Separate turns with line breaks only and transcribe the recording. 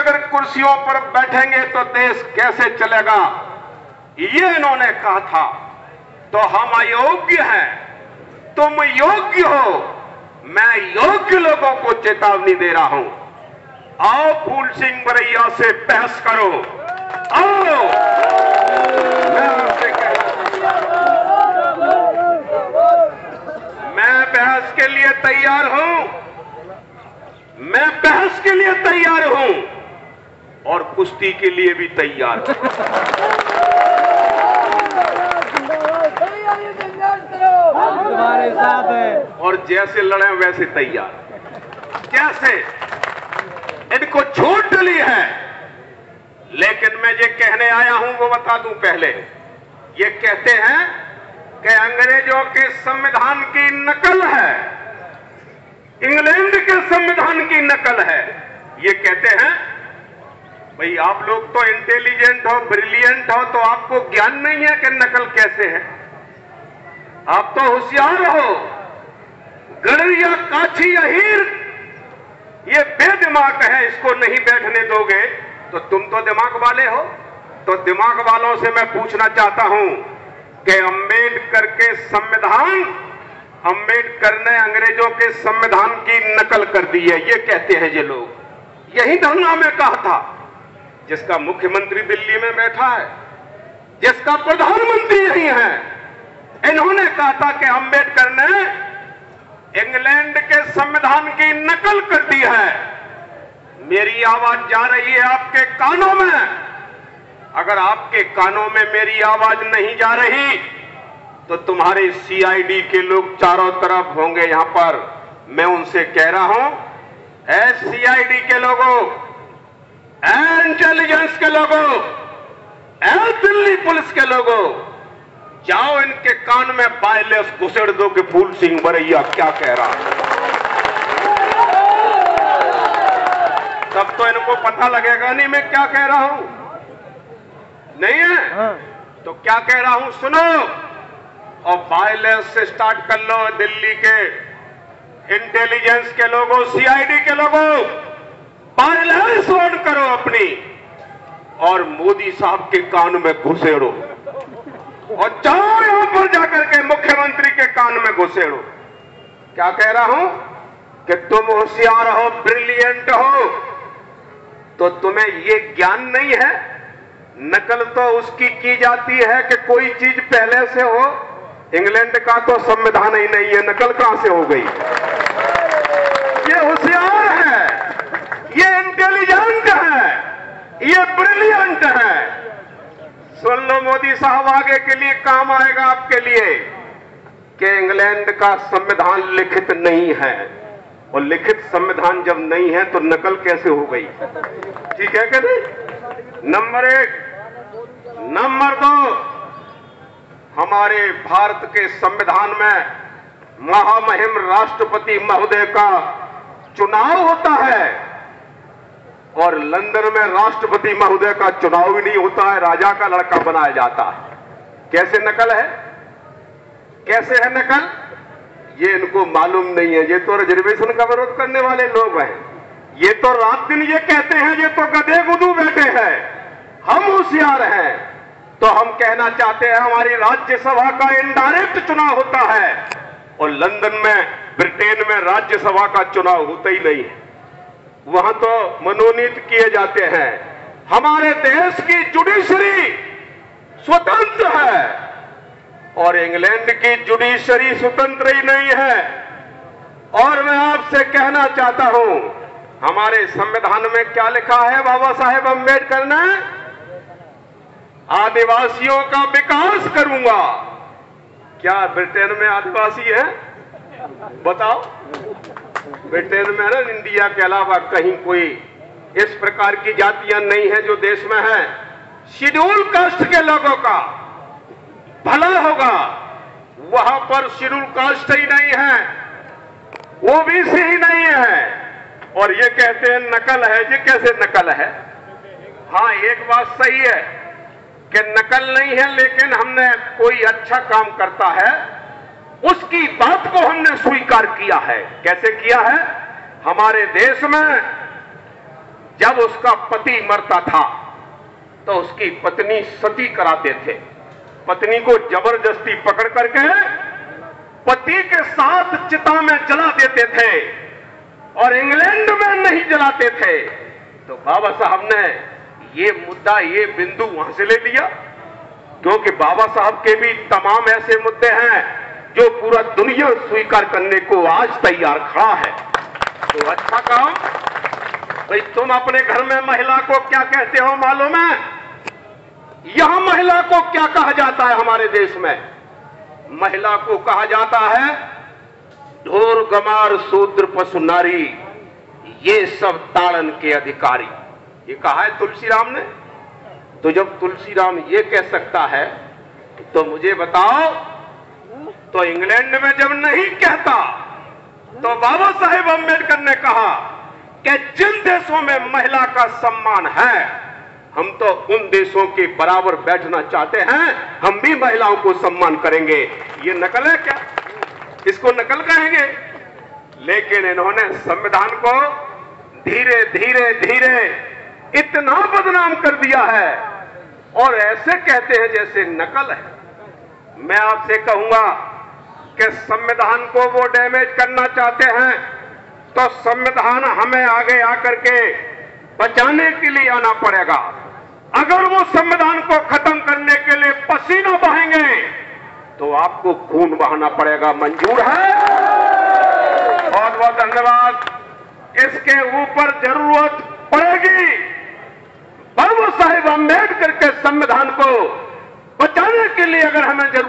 अगर कुर्सियों पर बैठेंगे तो देश कैसे चलेगा, ये इन्होंने कहा था। तो हम अयोग्य हैं, तुम योग्य हो, मैं योग्य लोगों को चेतावनी दे रहा हूं। आओ फूल सिंह बरैया से बहस करो, आओ। मैं आपसे मैं बहस के लिए तैयार हूं, मैं बहस के लिए तैयार हूं और कुश्ती के लिए भी तैयार हूं।
तुम्हारे साथ है
और जैसे लड़े वैसे तैयार। कैसे इनको छूट डली है, लेकिन मैं ये कहने आया हूं वो बता दूं पहले। ये कहते हैं कि अंग्रेजों के संविधान की नकल है, इंग्लैंड के संविधान की नकल है। ये कहते हैं भाई आप लोग तो इंटेलिजेंट हो, ब्रिलियंट हो, तो आपको ज्ञान नहीं है कि नकल कैसे है। आप तो होशियार हो, गड़रिया काछी अहीर ये बेदिमाग है, इसको नहीं बैठने दोगे तो तुम तो दिमाग वाले हो। तो दिमाग वालों से मैं पूछना चाहता हूं कि अंबेडकर के संविधान, अंबेडकर ने अंग्रेजों के संविधान की नकल कर दी है, ये कहते हैं ये लोग। यही धरना में कहा था, जिसका मुख्यमंत्री दिल्ली में बैठा है, जिसका प्रधानमंत्री यही है। इन्होंने कहा था कि अंबेडकर ने इंग्लैंड के संविधान की नकल कर दी है। मेरी आवाज जा रही है आपके कानों में। अगर आपके कानों में मेरी आवाज नहीं जा रही तो तुम्हारे सीआईडी के लोग चारों तरफ होंगे यहां पर। मैं उनसे कह रहा हूं, ऐ सीआईडी के लोगों, ऐ इंटेलिजेंस के लोगों, ऐ दिल्ली पुलिस के लोगों, जाओ इनके कान में वायरलेस घुसेड़ दो कि फूल सिंह बरैया क्या कह रहा है। तब तो इनको पता लगेगा नहीं मैं क्या कह रहा हूं। नहीं है तो क्या कह रहा हूं सुनो, और वायरलेस से स्टार्ट कर लो। दिल्ली के इंटेलिजेंस के लोगों, सीआईडी के लोगों, वायरलेस ऑन करो अपनी, और मोदी साहब के कान में घुसेड़ो, और जाओ यहां पर जाकर के मुख्यमंत्री के कान में घुसेड़ो। क्या कह रहा हूं कि तुम होशियार हो, ब्रिलियंट हो, तो तुम्हें ये ज्ञान नहीं है। नकल तो उसकी की जाती है कि कोई चीज पहले से हो। इंग्लैंड का तो संविधान ही नहीं है, नकल कहां से हो गई। ये होशियार है, ये इंटेलिजेंट है, ये ब्रिलियंट है। सुन लो मोदी साहब, आगे के लिए काम आएगा आपके लिए कि इंग्लैंड का संविधान लिखित नहीं है, और लिखित संविधान जब नहीं है तो नकल कैसे हो गई। ठीक है कि नहीं। नंबर 1। नंबर 2, हमारे भारत के संविधान में महामहिम राष्ट्रपति महोदय का चुनाव होता है, और लंदन में राष्ट्रपति महोदय का चुनाव भी नहीं होता है, राजा का लड़का बनाया जाता है। कैसे नकल है, कैसे है नकल, ये इनको मालूम नहीं है। ये तो रिजर्वेशन का विरोध करने वाले लोग हैं, ये तो रात दिन ये कहते हैं ये तो गधे गुदू बैठे हैं, हम होशियार हैं। तो हम कहना चाहते हैं हमारी राज्यसभा का इनडायरेक्ट चुनाव होता है, और लंदन में, ब्रिटेन में राज्यसभा का चुनाव होता ही नहीं है, वहां तो मनोनीत किए जाते हैं। हमारे देश की जुडिशरी स्वतंत्र है, और इंग्लैंड की जुडिशरी स्वतंत्र ही नहीं है। और मैं आपसे कहना चाहता हूं, हमारे संविधान में क्या लिखा है बाबा साहेब अंबेडकर ने, आदिवासियों का विकास करूंगा। क्या ब्रिटेन में आदिवासी है, बताओ। ब्रिटेन में ना, इंडिया के अलावा कहीं कोई इस प्रकार की जातियां नहीं है जो देश में है। शेड्यूल कास्ट के लोगों का भला होगा, वहां पर शेड्यूल कास्ट ही नहीं है, ओबीसी ही नहीं है, और ये कहते हैं नकल है। ये कैसे नकल है। हाँ, एक बात सही है कि नकल नहीं है, लेकिन हमने कोई अच्छा काम करता है उसकी बात को हमने स्वीकार किया है। कैसे किया है। हमारे देश में जब उसका पति मरता था तो उसकी पत्नी सती कराते थे। पत्नी को जबरदस्ती पकड़ करके पति के साथ चिता में जला देते थे और इंग्लैंड में नहीं जलाते थे। तो बाबा साहब ने ये मुद्दा, ये बिंदु वहां से ले लिया, क्योंकि बाबा साहब के भी तमाम ऐसे मुद्दे हैं जो पूरा दुनिया स्वीकार करने को आज तैयार खड़ा है। तो अच्छा काम भाई, तुम अपने घर में महिला को क्या कहते हो मालूम है? यहां महिला को क्या कहा जाता है हमारे देश में? महिला को कहा जाता है ढोर गमार शूद्र पशु नारी, ये सब ताड़न के अधिकारी। ये कहा है तुलसीराम ने। तो जब तुलसीराम ये कह सकता है तो मुझे बताओ, तो इंग्लैंड में जब नहीं कहता तो बाबा साहेब अम्बेडकर ने कहा कि जिन देशों में महिला का सम्मान है, हम तो उन देशों के बराबर बैठना चाहते हैं, हम भी महिलाओं को सम्मान करेंगे। ये नकल है क्या? इसको नकल कहेंगे? लेकिन इन्होंने संविधान को धीरे धीरे धीरे इतना बदनाम कर दिया है और ऐसे कहते हैं जैसे नकल है। मैं आपसे कहूंगा कि संविधान को वो डैमेज करना चाहते हैं तो संविधान हमें आगे आकर के बचाने के लिए आना पड़ेगा। अगर वो संविधान को खत्म करने के लिए पसीना बहाएंगे तो आपको खून बहाना पड़ेगा। मंजूर है? बहुत बहुत धन्यवाद। इसके ऊपर जरूरत पड़ेगी बाबा साहेब अम्बेडकर के संविधान को बचाने के लिए, अगर हमें जरूरत